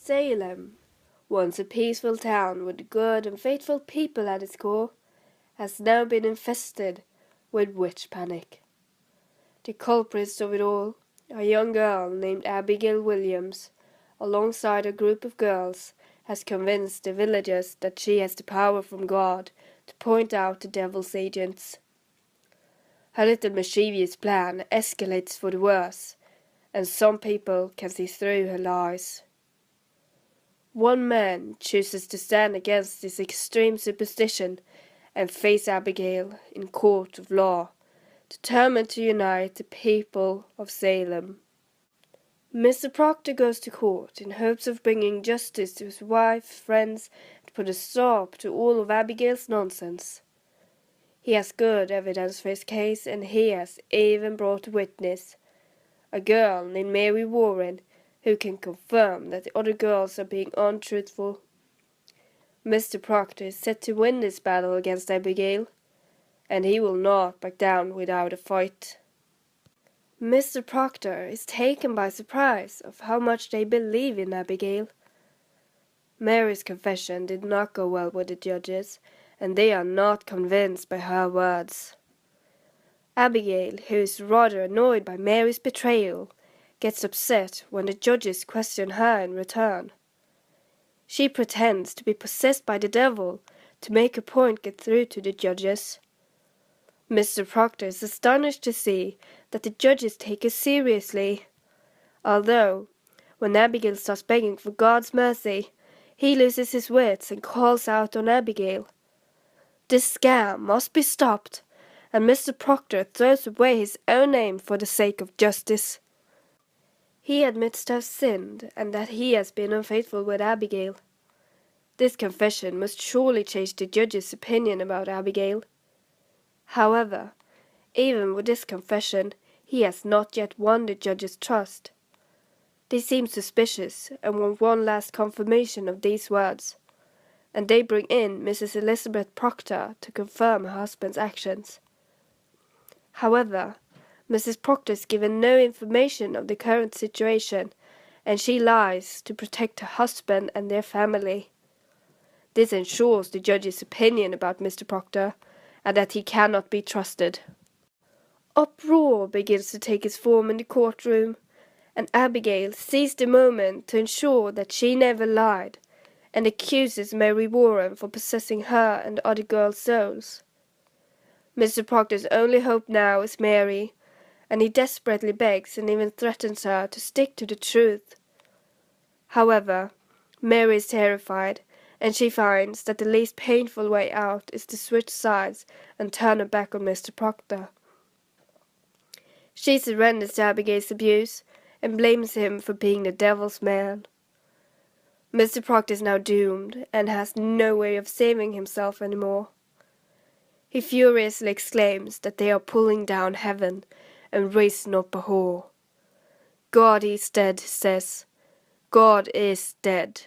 Salem, once a peaceful town with good and faithful people at its core, has now been infested with witch panic. The culprits of it all, a young girl named Abigail Williams, alongside a group of girls, has convinced the villagers that she has the power from God to point out the devil's agents. Her little mischievous plan escalates for the worse, and some people can see through her lies. One man chooses to stand against this extreme superstition and face Abigail in court of law, determined to unite the people of Salem. Mr. Proctor goes to court in hopes of bringing justice to his wife, friends, and put a stop to all of Abigail's nonsense. He has good evidence for his case, and he has even brought a witness, a girl named Mary Warren, who can confirm that the other girls are being untruthful. Mr. Proctor is set to win this battle against Abigail, and he will not back down without a fight. Mr. Proctor is taken by surprise of how much they believe in Abigail. Mary's confession did not go well with the judges, and they are not convinced by her words. Abigail, who is rather annoyed by Mary's betrayal, gets upset when the judges question her in return. She pretends to be possessed by the devil to make her point get through to the judges. Mr. Proctor is astonished to see that the judges take her seriously, although, when Abigail starts begging for God's mercy, he loses his wits and calls out on Abigail. This scam must be stopped, and Mr. Proctor throws away his own name for the sake of justice. He admits to have sinned and that he has been unfaithful with Abigail. This confession must surely change the judge's opinion about Abigail. However, even with this confession, he has not yet won the judge's trust. They seem suspicious and want one last confirmation of these words, and they bring in Mrs. Elizabeth Proctor to confirm her husband's actions. However, Mrs. Proctor is given no information of the current situation, and she lies to protect her husband and their family. This ensures the judge's opinion about Mr. Proctor, and that he cannot be trusted. Uproar begins to take its form in the courtroom, and Abigail seized the moment to ensure that she never lied, and accuses Mary Warren for possessing her and the other girls' souls. Mr. Proctor's only hope now is Mary, and he desperately begs and even threatens her to stick to the truth. However, Mary is terrified, and she finds that the least painful way out is to switch sides and turn her back on Mr. Proctor. She surrenders to Abigail's abuse and blames him for being the devil's man. Mr. Proctor is now doomed and has no way of saving himself anymore. He furiously exclaims that they are pulling down heaven and raising up a whore. God is dead, he says. God is dead.